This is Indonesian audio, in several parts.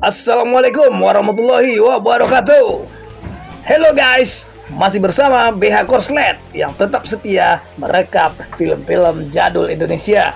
Assalamualaikum warahmatullahi wabarakatuh. Hello guys, masih bersama BH Korslet yang tetap setia merekap film-film jadul Indonesia.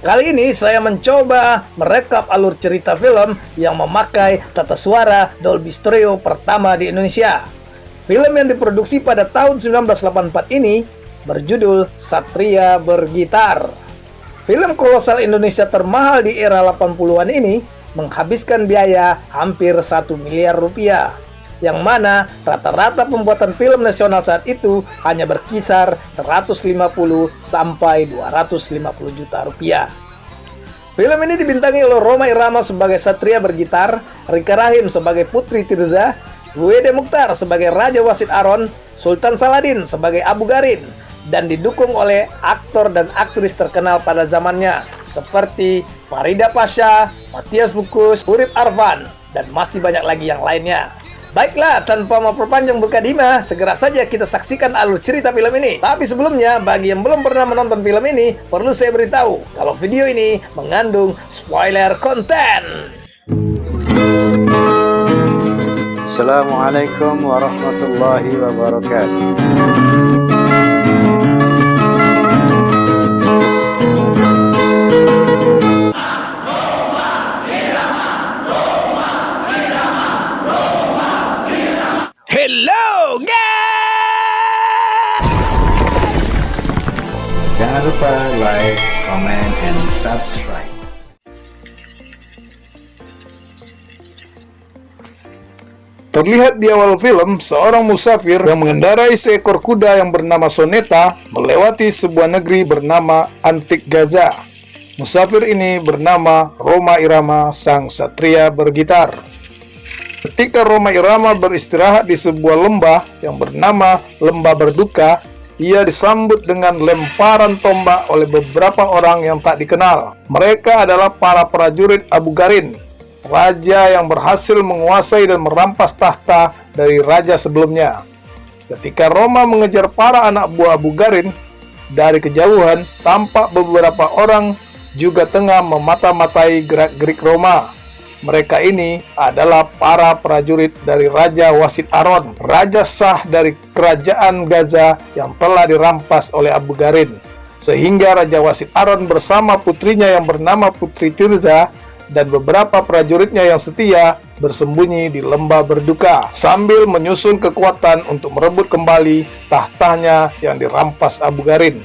Kali ini saya mencoba merekap alur cerita film yang memakai tata suara Dolby Stereo pertama di Indonesia. Film yang diproduksi pada tahun 1984 ini berjudul Satria Bergitar. Film kolosal Indonesia termahal di era 80-an ini menghabiskan biaya hampir 1 miliar rupiah, yang mana rata-rata pembuatan film nasional saat itu hanya berkisar 150 sampai 250 juta rupiah. Film ini dibintangi oleh Rhoma Irama sebagai Satria Bergitar, Rika Rahim sebagai Putri Tirza, W.D. Mukhtar sebagai Raja Wasit Aron, Sultan Saladin sebagai Abu Garin, dan didukung oleh aktor dan aktris terkenal pada zamannya seperti Farida Pasha, Matias Bukus, Urip Arfan, dan masih banyak lagi yang lainnya. Baiklah, tanpa memperpanjang berkadimah, segera saja kita saksikan alur cerita film ini. Tapi sebelumnya, bagi yang belum pernah menonton film ini, perlu saya beritahu kalau video ini mengandung spoiler konten. Assalamualaikum warahmatullahi wabarakatuh. Hello guys! Jangan lupa like, comment, and subscribe. Terlihat di awal film, seorang musafir yang mengendarai seekor kuda yang bernama Soneta melewati sebuah negeri bernama Antik Gaza. Musafir ini bernama Rhoma Irama, sang Satria Bergitar. Ketika Rhoma Irama beristirahat di sebuah lembah yang bernama Lembah Berduka, ia disambut dengan lemparan tombak oleh beberapa orang yang tak dikenal. Mereka adalah para prajurit Abu Garin, raja yang berhasil menguasai dan merampas tahta dari raja sebelumnya. Ketika Rhoma mengejar para anak buah Abu Garin, dari kejauhan tampak beberapa orang juga tengah memata-matai gerak-gerik Rhoma. Mereka ini adalah para prajurit dari Raja Wasit Aron, raja sah dari kerajaan Gaza yang telah dirampas oleh Abu Garin. Sehingga Raja Wasit Aron bersama putrinya yang bernama Putri Tirza dan beberapa prajuritnya yang setia bersembunyi di Lembah Berduka sambil menyusun kekuatan untuk merebut kembali tahtanya yang dirampas Abu Garin.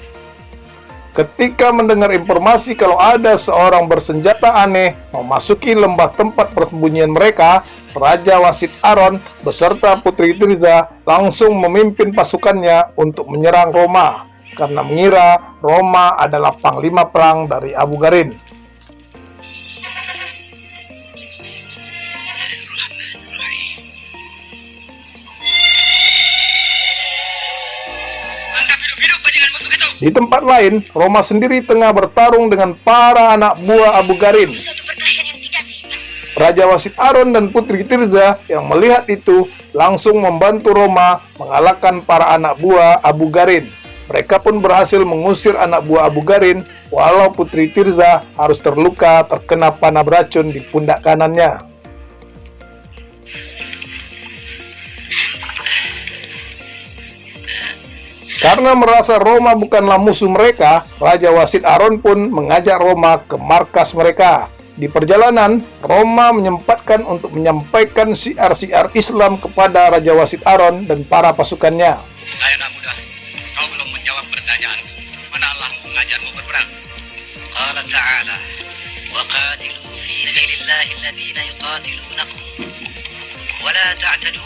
Ketika mendengar informasi kalau ada seorang bersenjata aneh memasuki lembah tempat persembunyian mereka, Raja Wasit Aron beserta Putri Tirza langsung memimpin pasukannya untuk menyerang Rhoma karena mengira Rhoma adalah panglima perang dari Abu Garin. Di tempat lain, Rhoma sendiri tengah bertarung dengan para anak buah Abu Garin. Raja Wasit Aron dan Putri Tirza yang melihat itu langsung membantu Rhoma mengalahkan para anak buah Abu Garin. Mereka pun berhasil mengusir anak buah Abu Garin, walau Putri Tirza harus terluka terkena panah beracun di pundak kanannya. Karena merasa Rhoma bukanlah musuh mereka, Raja Wasit Aron pun mengajak Rhoma ke markas mereka. Di perjalanan, Rhoma menyempatkan untuk menyampaikan syiar-syiar Islam kepada Raja Wasit Aron dan para pasukannya. Hai anak muda, kau belum menjawab pertanyaanku. Mana Allah mengajarmu berperang? Qala ta'ala, wa qatilu fi sabilillahi alladhina yuqatilunakum wa la ta'tadu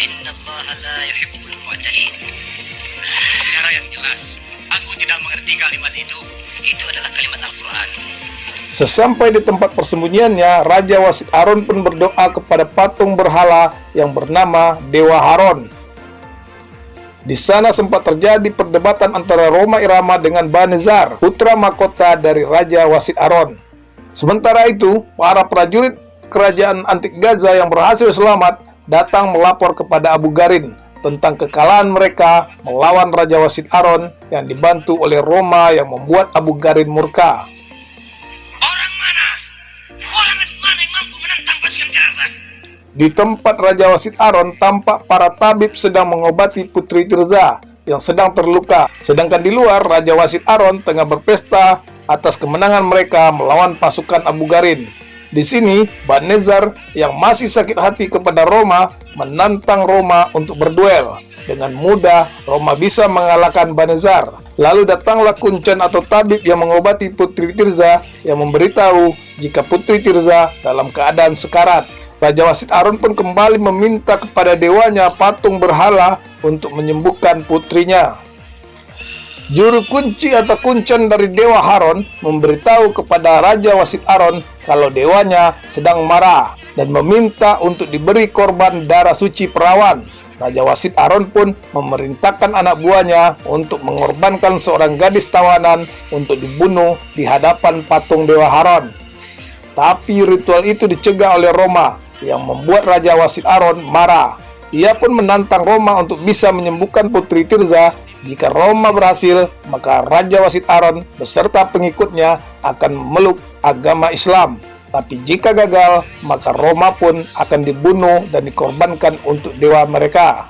inna Allaha la yuhibbul mu'tadin. Secara yang jelas, aku tidak mengerti kalimat itu. Itu adalah kalimat Al-Quran. Sesampai di tempat persembunyiannya, Raja Wasit Aron pun berdoa kepada patung berhala yang bernama Dewa Haron. Di sana sempat terjadi perdebatan antara Rhoma Irama dengan Banezar, putra mahkota dari Raja Wasit Aron. Sementara itu, para prajurit kerajaan Antik Gaza yang berhasil selamat datang melapor kepada Abu Garin tentang kekalahan mereka melawan Raja Wasit Aron yang dibantu oleh Rhoma yang membuat Abu Garin murka. Orang mana? Orang mana yang mampu menentang pasukan jenazah. Di tempat Raja Wasit Aron, tampak para tabib sedang mengobati Putri Tirza yang sedang terluka. Sedangkan di luar, Raja Wasit Aron tengah berpesta atas kemenangan mereka melawan pasukan Abu Garin. Di sini, Banezar yang masih sakit hati kepada Roma menantang Roma untuk berduel. Dengan mudah, Roma bisa mengalahkan Banezar. Lalu datanglah Kuncen atau tabib yang mengobati Putri Tirza yang memberitahu jika Putri Tirza dalam keadaan sekarat. Raja Wasit Aron pun kembali meminta kepada dewanya patung berhala untuk menyembuhkan putrinya. Juru kunci atau kuncen dari Dewa Haron memberitahu kepada Raja Wasit Aron kalau dewanya sedang marah dan meminta untuk diberi korban darah suci perawan. Raja Wasit Aron pun memerintahkan anak buahnya untuk mengorbankan seorang gadis tawanan untuk dibunuh di hadapan patung Dewa Haron. Tapi ritual itu dicegah oleh Roma yang membuat Raja Wasit Aron marah. Ia pun menantang Roma untuk bisa menyembuhkan Putri Tirza. Jika Roma berhasil, maka Raja Wasit Aron beserta pengikutnya akan memeluk agama Islam. Tapi jika gagal, maka Roma pun akan dibunuh dan dikorbankan untuk dewa mereka.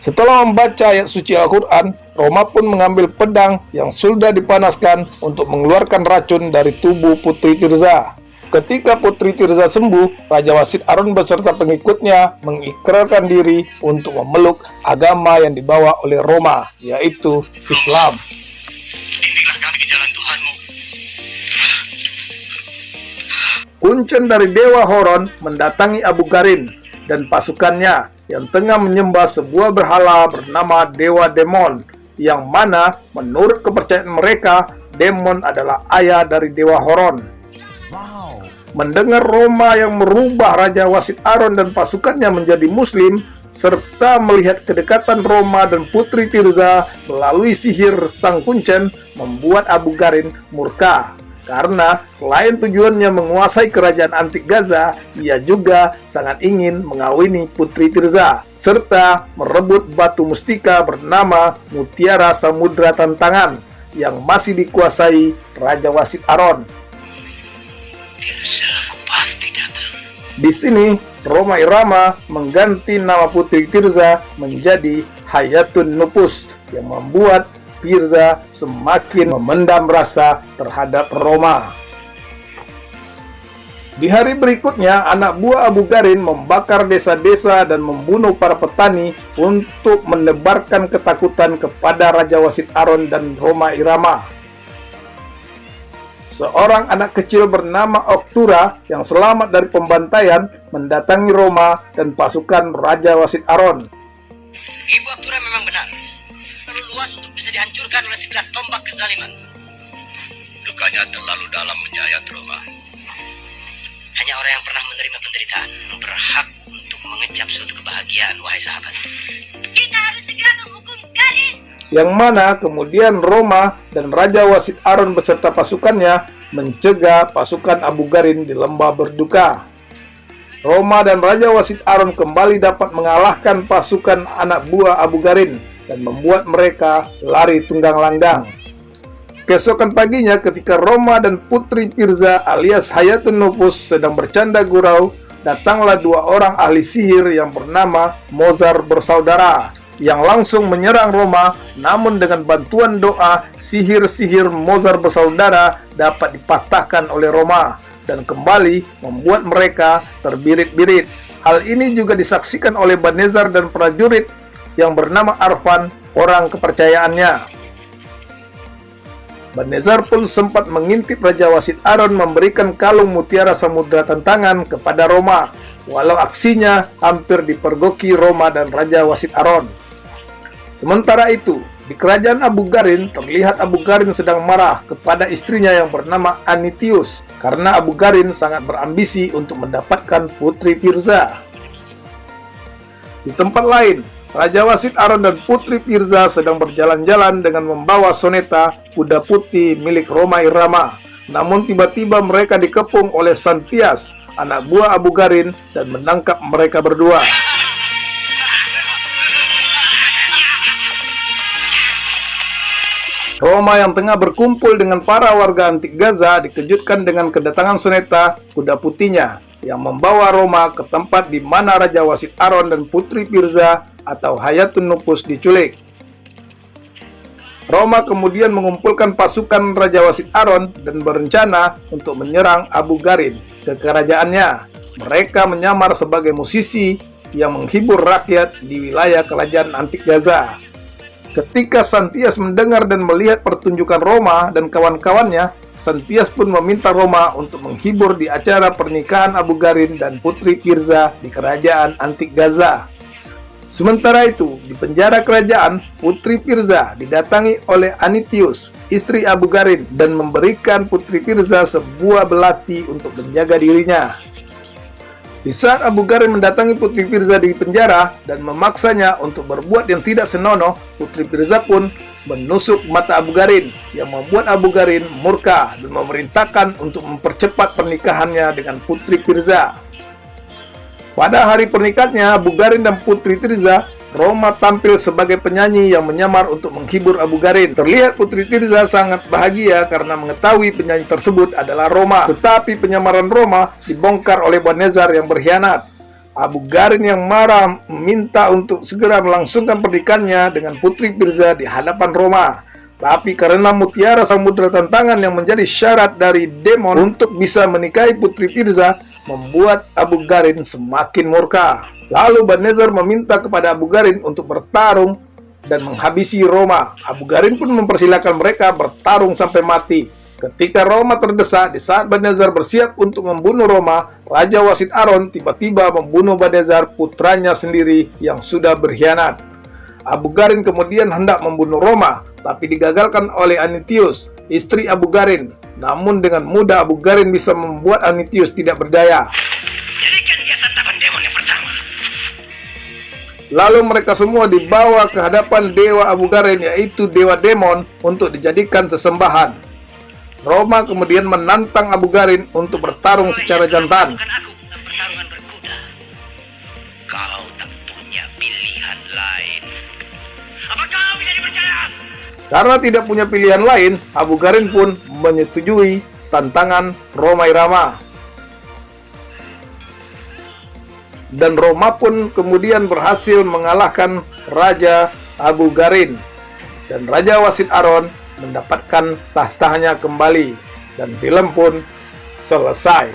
Setelah membaca ayat suci Al-Quran, Roma pun mengambil pedang yang sudah dipanaskan untuk mengeluarkan racun dari tubuh Putri Tirza. Ketika Putri Tirza sembuh, Raja Wasit Aron beserta pengikutnya mengikrarkan diri untuk memeluk agama yang dibawa oleh Roma, yaitu Islam. Bimbinglah kami ke jalan Tuhanmu. Kuncen dari Dewa Horon mendatangi Abu Garin dan pasukannya yang tengah menyembah sebuah berhala bernama Dewa Demon, yang mana menurut kepercayaan mereka, Demon adalah ayah dari Dewa Horon. Mendengar Roma yang merubah Raja Wasit Aron dan pasukannya menjadi Muslim, serta melihat kedekatan Roma dan Putri Tirza melalui sihir sang kuncen, membuat Abu Garin murka. Karena selain tujuannya menguasai kerajaan antik Gaza, ia juga sangat ingin mengawini Putri Tirza, serta merebut batu mustika bernama Mutiara Samudra Tantangan yang masih dikuasai Raja Wasit Aron. Tirza, aku pasti datang. Di sini, Roma Irama mengganti nama Putri Tirza menjadi Hayatun Nupus yang membuat Tirza semakin memendam rasa terhadap Roma. Di hari berikutnya, anak buah Abu Garin membakar desa-desa dan membunuh para petani untuk menebarkan ketakutan kepada Raja Wasit Aron dan Roma Irama. Seorang anak kecil bernama Oktura yang selamat dari pembantaian mendatangi Roma dan pasukan Raja Wasit Aron. Ibu Aktura memang benar. Terlalu luas untuk bisa dihancurkan oleh sebilah tombak kezaliman. Lukanya terlalu dalam menyayat Roma. Hanya orang yang pernah menerima penderitaan berhak untuk mengecap suatu kebahagiaan, wahai sahabat. Kita harus segera menghukum Garin. Yang mana kemudian Roma dan Raja Wasit Aron beserta pasukannya mencegah pasukan Abu Garin di lembah berduka. Roma dan Raja Wasit Aron kembali dapat mengalahkan pasukan anak buah Abu Garin dan membuat mereka lari tunggang langgang. Keesokan paginya ketika Roma dan Putri Tirza alias Hayatun Nupus sedang bercanda gurau, datanglah dua orang ahli sihir yang bernama Mozar bersaudara yang langsung menyerang Roma, namun dengan bantuan doa, sihir-sihir Mozar bersaudara dapat dipatahkan oleh Roma dan kembali membuat mereka terbirit-birit. Hal ini juga disaksikan oleh Banezar dan prajurit yang bernama Arfan, orang kepercayaannya. Banezar pun sempat mengintip Raja Wasit Aron memberikan kalung Mutiara Samudra Tantangan kepada Roma, walau aksinya hampir dipergoki Roma dan Raja Wasit Aron. Sementara itu, di kerajaan Abu Garin terlihat Abu Garin sedang marah kepada istrinya yang bernama Anitius karena Abu Garin sangat berambisi untuk mendapatkan Putri Tirza. Di tempat lain, Raja Wasit Aron dan Putri Tirza sedang berjalan-jalan dengan membawa Soneta, kuda putih milik Roma Irama. Namun tiba-tiba mereka dikepung oleh Santias, anak buah Abu Garin, dan menangkap mereka berdua. Roma yang tengah berkumpul dengan para warga antik Gaza dikejutkan dengan kedatangan Soneta, kuda putihnya, yang membawa Roma ke tempat di mana Raja Wasit Aron dan Putri Tirza atau Hayatun Nufus diculik. Roma kemudian mengumpulkan pasukan Raja Wasit Aron dan berencana untuk menyerang Abu Gharin ke kerajaannya. Mereka menyamar sebagai musisi yang menghibur rakyat di wilayah kerajaan antik Gaza. Ketika Santias mendengar dan melihat pertunjukan Roma dan kawan-kawannya, Santias pun meminta Roma untuk menghibur di acara pernikahan Abu Gharin dan Putri Tirza di kerajaan antik Gaza. Sementara itu, di penjara kerajaan, Putri Tirza didatangi oleh Anitius, istri Abu Gharin, dan memberikan Putri Tirza sebuah belati untuk menjaga dirinya. Di saat Abu Gharin mendatangi Putri Tirza di penjara dan memaksanya untuk berbuat yang tidak senonoh, Putri Tirza pun menusuk mata Abu Gharin, yang membuat Abu Gharin murka dan memerintahkan untuk mempercepat pernikahannya dengan Putri Tirza. Pada hari pernikahannya Abu Gharin dan Putri Tirza, Roma tampil sebagai penyanyi yang menyamar untuk menghibur Abu Gharin. Terlihat Putri Tirza sangat bahagia karena mengetahui penyanyi tersebut adalah Roma. Tetapi penyamaran Roma dibongkar oleh Banezar yang berkhianat. Abu Gharin yang marah meminta untuk segera melangsungkan pernikahannya dengan Putri Tirza di hadapan Roma. Tapi karena mutiara samudera tantangan yang menjadi syarat dari Demon untuk bisa menikahi Putri Tirza, membuat Abu Gharin semakin murka. Lalu Banezar meminta kepada Abu Gharin untuk bertarung dan menghabisi Roma. Abu Gharin pun mempersilahkan mereka bertarung sampai mati. Ketika Roma terdesak, di saat Banezar bersiap untuk membunuh Roma, Raja Wasit Aron tiba-tiba membunuh Banezar, putranya sendiri yang sudah berkhianat. Abu Gharin kemudian hendak membunuh Roma, tapi digagalkan oleh Anitius, istri Abu Gharin. Namun dengan mudah Abu Gharin bisa membuat Anitius tidak berdaya. Jadikan dia santapan demon yang pertama. Lalu mereka semua dibawa ke hadapan dewa Abu Gharin, yaitu dewa Demon, untuk dijadikan sesembahan. Roma kemudian menantang Abu Gharin untuk bertarung secara jantan. Bukan aku dalam pertarungan berkuda. Kau tak punya pilihan lain. Apa kau bisa dipercaya? Karena tidak punya pilihan lain, Abu Gharin pun menyetujui tantangan Roma Irama. Dan Roma pun kemudian berhasil mengalahkan Raja Abu Gharin. Dan Raja Wasit Aron mendapatkan tahtanya kembali. Dan film pun selesai.